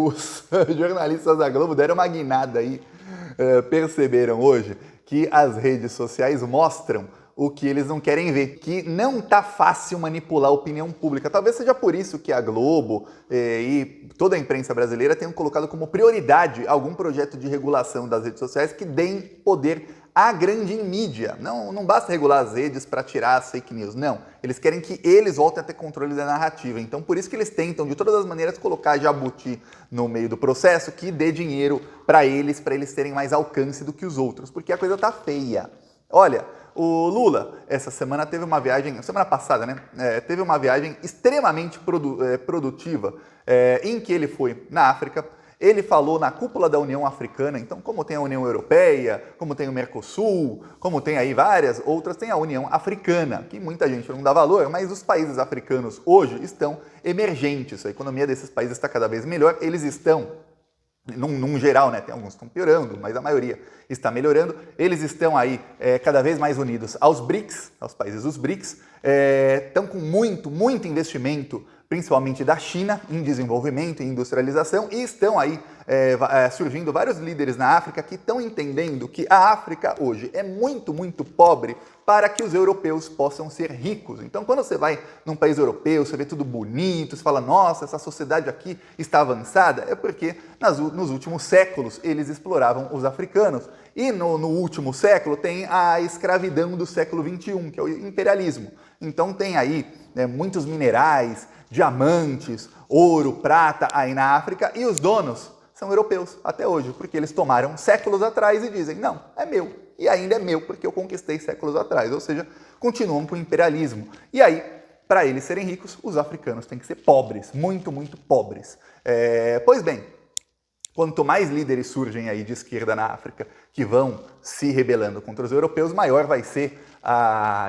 Os jornalistas da Globo deram uma guinada aí, perceberam hoje que as redes sociais mostram o que eles não querem ver, que não tá fácil manipular a opinião pública. Talvez seja por isso que a Globo e toda a imprensa brasileira tenham colocado como prioridade algum projeto de regulação das redes sociais que deem poder à grande mídia. Não basta regular as redes para tirar as fake news, não. Eles querem que eles voltem a ter controle da narrativa. Então, por isso que eles tentam, de todas as maneiras, colocar jabuti no meio do processo, que dê dinheiro para eles terem mais alcance do que os outros, porque a coisa tá feia. Olha, o Lula, essa semana teve uma viagem, semana passada, né? Teve uma viagem extremamente produtiva, em que ele foi na África. Ele falou na cúpula da União Africana, então como tem a União Europeia, como tem o Mercosul, como tem aí várias outras, tem a União Africana, que muita gente não dá valor, mas os países africanos hoje estão emergentes, a economia desses países está cada vez melhor, eles estão, num geral, né, tem alguns que estão piorando, mas a maioria está melhorando, eles estão aí cada vez mais unidos aos BRICS, aos países dos BRICS, estão com muito investimento, principalmente da China, em desenvolvimento e industrialização, e estão aí surgindo vários líderes na África que estão entendendo que a África hoje é muito pobre para que os europeus possam ser ricos. Então, quando você vai num país europeu, você vê tudo bonito, você fala, nossa, essa sociedade aqui está avançada, é porque nos últimos séculos eles exploravam os africanos. E no último século tem a escravidão do século XXI, que é o imperialismo. Então tem aí muitos minerais, diamantes, ouro, prata aí na África, e os donos são europeus até hoje, porque eles tomaram séculos atrás e dizem, não, é meu, e ainda é meu porque eu conquistei séculos atrás, ou seja, continuam com o imperialismo. E aí, para eles serem ricos, os africanos têm que ser pobres, muito muito Pois bem, quanto mais líderes surgem aí de esquerda na África que vão se rebelando contra os europeus, maior vai ser,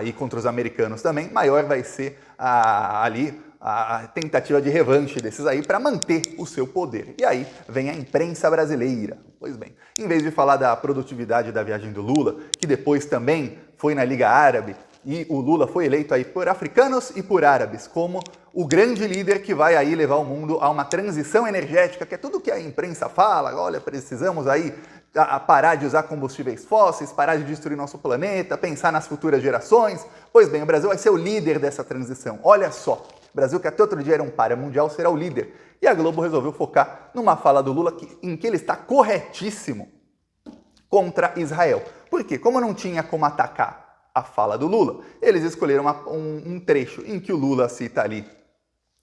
e contra os americanos também, maior vai ser a tentativa de revanche desses aí para manter o seu poder. E aí vem a imprensa brasileira. Pois bem, em vez de falar da produtividade da viagem do Lula, que depois também foi na Liga Árabe, e o Lula foi eleito aí por africanos e por árabes como o grande líder que vai aí levar o mundo a uma transição energética, que é tudo que a imprensa fala, olha, precisamos aí parar de usar combustíveis fósseis, parar de destruir nosso planeta, pensar nas futuras gerações. Pois bem, o Brasil vai ser o líder dessa transição. Olha só, o Brasil, que até outro dia era um pária mundial, será o líder. E a Globo resolveu focar numa fala do Lula em que ele está corretíssimo contra Israel. Por quê? Como não tinha como atacar a fala do Lula, eles escolheram um trecho em que o Lula cita ali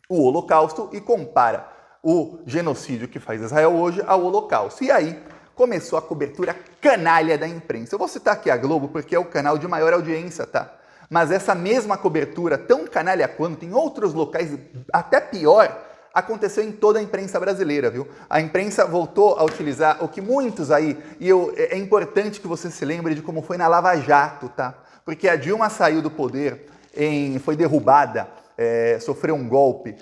o Holocausto e compara o genocídio que faz Israel hoje ao Holocausto. E aí começou a cobertura canalha da imprensa. Eu vou citar aqui a Globo porque é o canal de maior audiência, tá? Mas essa mesma cobertura, tão canalha quanto em outros locais, até pior, aconteceu em toda a imprensa brasileira, viu? A imprensa voltou a utilizar o que muitos aí, é importante que você se lembre de como foi na Lava Jato, tá? Porque a Dilma saiu do poder, foi derrubada, sofreu um golpe,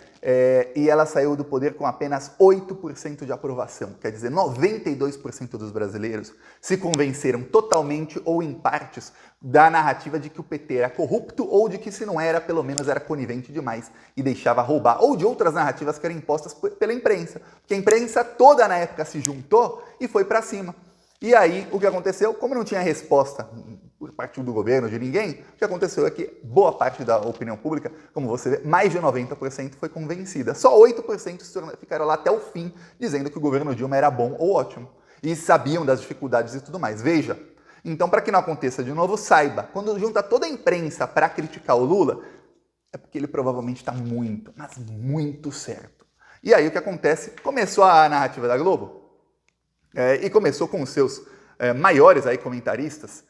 e ela saiu do poder com apenas 8% de aprovação. Quer dizer, 92% dos brasileiros se convenceram totalmente ou em partes da narrativa de que o PT era corrupto ou de que, se não era, pelo menos era conivente demais e deixava roubar, ou de outras narrativas que eram impostas pela imprensa. Porque a imprensa toda na época se juntou e foi para cima. E aí, o que aconteceu? Como não tinha resposta por parte do governo, de ninguém, o que aconteceu é que boa parte da opinião pública, como você vê, mais de 90% foi convencida. Só 8% ficaram lá até o fim, dizendo que o governo Dilma era bom ou ótimo. E sabiam das dificuldades e tudo mais. Veja, então, para que não aconteça de novo, saiba, quando junta toda a imprensa para criticar o Lula, é porque ele provavelmente está muito, mas muito certo. E aí o que acontece? Começou a narrativa da Globo, e começou com os seus maiores aí comentaristas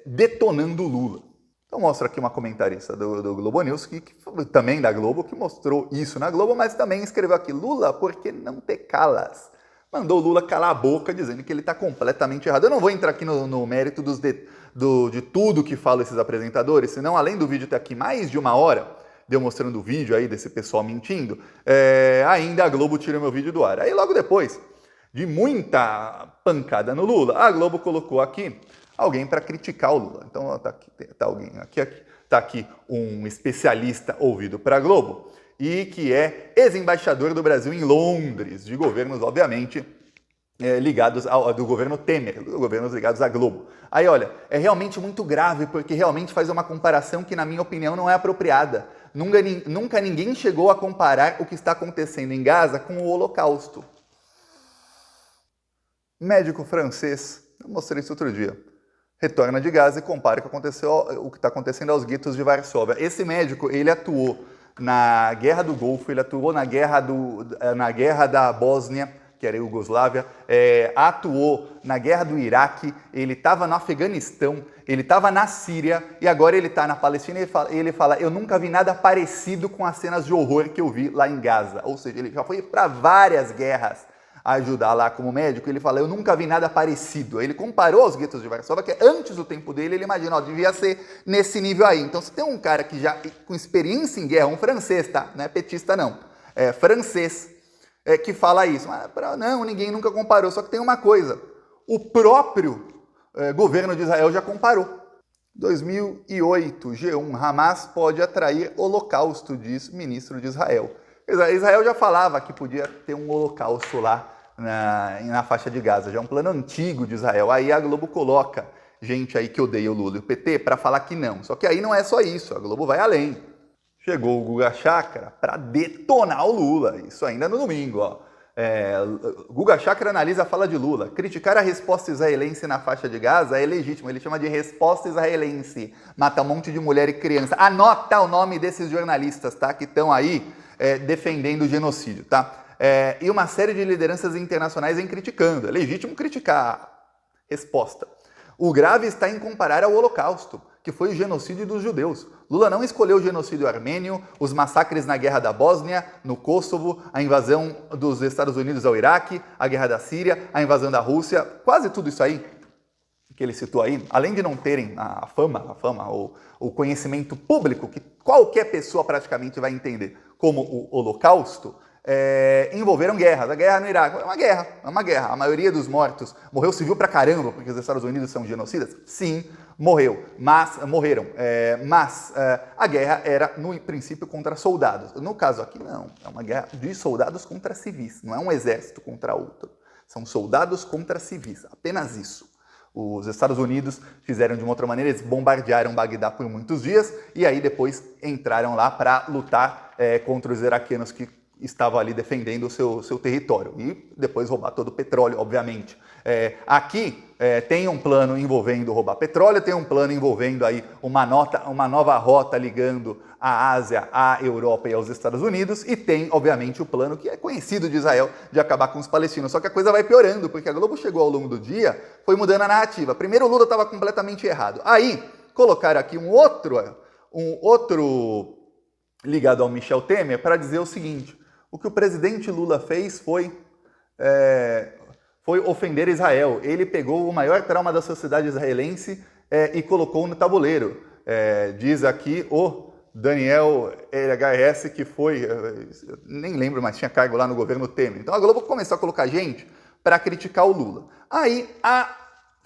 detonando o Lula. Então mostra aqui uma comentarista do Globo News, que também da Globo, que mostrou isso na Globo, mas também escreveu aqui, Lula, por que não te calas? Mandou o Lula calar a boca, dizendo que ele está completamente errado. Eu não vou entrar aqui no mérito de tudo que falam esses apresentadores, senão além do vídeo ter aqui mais de 1 hora, de eu mostrando o vídeo aí desse pessoal mentindo, ainda a Globo tira meu vídeo do ar. Aí logo depois de muita pancada no Lula, a Globo colocou aqui alguém para criticar o Lula. Então tá alguém aqui, tá aqui um especialista ouvido para a Globo, e que é ex-embaixador do Brasil em Londres, de governos, obviamente, ligados do governo Temer, governos ligados à Globo. Aí, olha, é realmente muito grave, porque realmente faz uma comparação que, na minha opinião, não é apropriada. Nunca ninguém chegou a comparar o que está acontecendo em Gaza com o Holocausto. Médico francês, eu mostrei isso outro dia, retorna de Gaza e compara o que está acontecendo aos guetos de Varsóvia. Esse médico, ele atuou na Guerra do Golfo, ele atuou na guerra da Bósnia, que era a Iugoslávia, atuou na Guerra do Iraque, ele estava no Afeganistão, ele estava na Síria e agora ele está na Palestina e ele fala, eu nunca vi nada parecido com as cenas de horror que eu vi lá em Gaza. Ou seja, ele já foi para várias guerras ajudar lá como médico, ele fala, eu nunca vi nada parecido. Ele comparou aos guetos de Varsóvia, que antes do tempo dele, ele imagina, devia ser nesse nível aí. Então, se tem um cara que já, com experiência em guerra, um francês, tá? Não é petista não, é francês, que fala isso. Mas, não, ninguém nunca comparou, só que tem uma coisa, o próprio governo de Israel já comparou. 2008, G1, Hamas pode atrair holocausto, diz ministro de Israel. Israel já falava que podia ter um holocausto lá na faixa de Gaza, já é um plano antigo de Israel. Aí a Globo coloca gente aí que odeia o Lula e o PT para falar que não. Só que aí não é só isso, a Globo vai além. Chegou o Guga Chakra para detonar o Lula, isso ainda no domingo, ó. Guga Chakra analisa a fala de Lula. Criticar a resposta israelense na faixa de Gaza é legítimo, ele chama de resposta israelense. Mata um monte de mulher e criança. Anota o nome desses jornalistas, tá? Que estão aí defendendo o genocídio, tá? E uma série de lideranças internacionais vem criticando. É legítimo criticar. Resposta. O grave está em comparar ao Holocausto, que foi o genocídio dos judeus. Lula não escolheu o genocídio armênio, os massacres na Guerra da Bósnia, no Kosovo, a invasão dos Estados Unidos ao Iraque, a Guerra da Síria, a invasão da Rússia, quase tudo isso aí que ele citou aí, além de não terem a fama ou o conhecimento público, que qualquer pessoa praticamente vai entender como o Holocausto, envolveram guerras. A guerra no Iraque é uma guerra. A maioria dos mortos morreu civil pra caramba, porque os Estados Unidos são genocidas? Sim, morreram. Mas a guerra era, no princípio, contra soldados. No caso aqui, não. É uma guerra de soldados contra civis. Não é um exército contra outro. São soldados contra civis. Apenas isso. Os Estados Unidos fizeram de uma outra maneira, eles bombardearam Bagdá por muitos dias e aí depois entraram lá para lutar contra os iraquianos que estavam ali defendendo o seu território e depois roubar todo o petróleo, obviamente. Aqui tem um plano envolvendo roubar petróleo, tem um plano envolvendo aí uma nova rota ligando a Ásia, à Europa e aos Estados Unidos, e tem, obviamente, o plano que é conhecido de Israel de acabar com os palestinos. Só que a coisa vai piorando, porque a Globo chegou ao longo do dia, foi mudando a narrativa. Primeiro o Lula estava completamente errado. Aí, colocaram aqui um outro ligado ao Michel Temer para dizer o seguinte, o que o presidente Lula fez foi ofender Israel. Ele pegou o maior trauma da sociedade israelense e colocou no tabuleiro. Diz aqui o Daniel LHS, que foi, nem lembro, mas tinha cargo lá no governo Temer. Então a Globo começou a colocar gente para criticar o Lula. Aí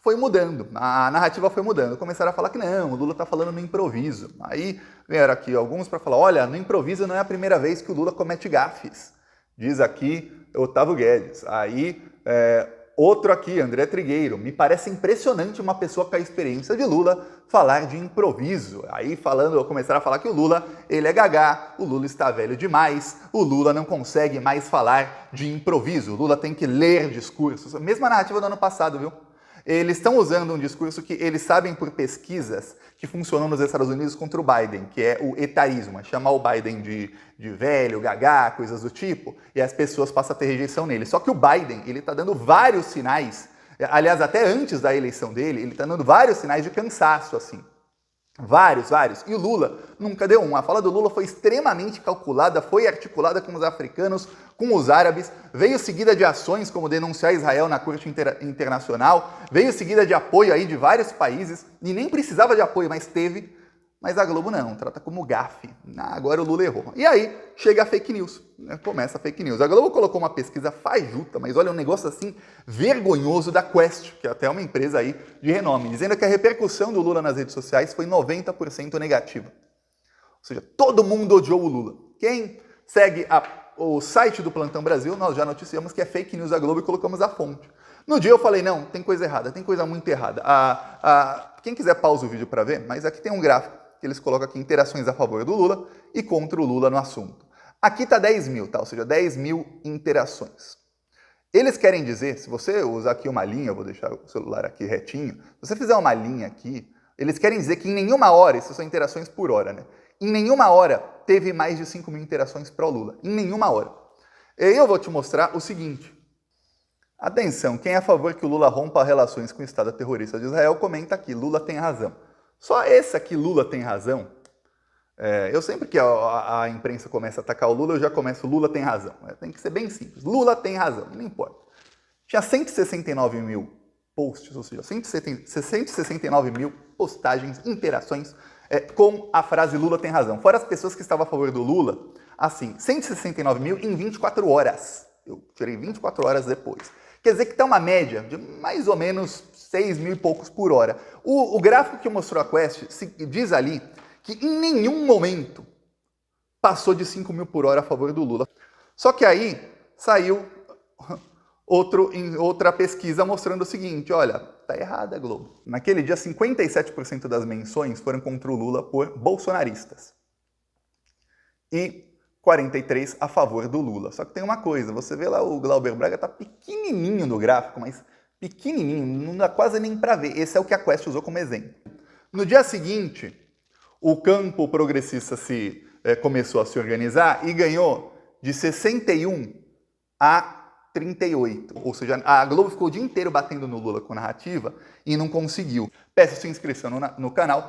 foi mudando, a narrativa foi mudando. Começaram a falar que não, o Lula está falando no improviso. Aí vieram aqui alguns para falar, olha, no improviso não é a primeira vez que o Lula comete gafes. Diz aqui Otávio Guedes. Aí outro aqui, André Trigueiro. Me parece impressionante uma pessoa com a experiência de Lula falar de improviso. Aí começaram a falar que o Lula, ele é gagá, o Lula está velho demais, o Lula não consegue mais falar de improviso, o Lula tem que ler discursos. Mesma narrativa do ano passado, viu? Eles estão usando um discurso que eles sabem por pesquisas que funcionou nos Estados Unidos contra o Biden, que é o etarismo, chamar o Biden de velho, gagá, coisas do tipo, e as pessoas passam a ter rejeição nele. Só que o Biden, ele está dando vários sinais, aliás, até antes da eleição dele, ele está dando vários sinais de cansaço, assim. Vários. E o Lula nunca deu um. A fala do Lula foi extremamente calculada, foi articulada com os africanos, com os árabes, veio seguida de ações como denunciar Israel na Corte Internacional, veio seguida de apoio aí de vários países, e nem precisava de apoio, mas teve. Mas a Globo não, trata como gafe. Agora o Lula errou. E aí chega a fake news, começa a fake news. A Globo colocou uma pesquisa fajuta, mas olha, um negócio assim vergonhoso da Quest, que é até uma empresa aí de renome, dizendo que a repercussão do Lula nas redes sociais foi 90% negativa. Ou seja, todo mundo odiou o Lula. Quem segue o site do Plantão Brasil, nós já noticiamos que é fake news da Globo e colocamos a fonte. No dia eu falei, não, tem coisa errada, tem coisa muito errada. Quem quiser pausa o vídeo para ver, mas aqui tem um gráfico que eles colocam aqui interações a favor do Lula e contra o Lula no assunto. Aqui está 10 mil, tá? Ou seja, 10 mil interações. Eles querem dizer, se você usar aqui uma linha, eu vou deixar o celular aqui retinho, se você fizer uma linha aqui, eles querem dizer que em nenhuma hora, isso são interações por hora, né? Em nenhuma hora teve mais de 5 mil interações para o Lula. Em nenhuma hora. E eu vou te mostrar o seguinte. Atenção, quem é a favor que o Lula rompa relações com o Estado terrorista de Israel, comenta aqui, Lula tem razão. Só esse aqui, Lula tem razão. Eu sempre que a imprensa começa a atacar o Lula, eu já começo, Lula tem razão. Tem que ser bem simples, Lula tem razão, não importa. Tinha 169 mil posts, ou seja, 169 mil postagens, interações com a frase Lula tem razão. Fora as pessoas que estavam a favor do Lula, assim, 169 mil em 24 horas. Eu tirei 24 horas depois. Quer dizer que está uma média de mais ou menos 6 mil e poucos por hora. O gráfico que mostrou a Quest diz ali que em nenhum momento passou de 5 mil por hora a favor do Lula. Só que aí saiu outra pesquisa mostrando o seguinte, olha, tá errada a Globo. Naquele dia, 57% das menções foram contra o Lula por bolsonaristas. E 43% a favor do Lula. Só que tem uma coisa, você vê lá o Glauber Braga tá pequenininho no gráfico, mas pequenininho, não dá quase nem para ver. Esse é o que a Quest usou como exemplo. No dia seguinte, o campo progressista começou a se organizar e ganhou de 61 a 38. Ou seja, a Globo ficou o dia inteiro batendo no Lula com narrativa e não conseguiu. Peço sua inscrição no canal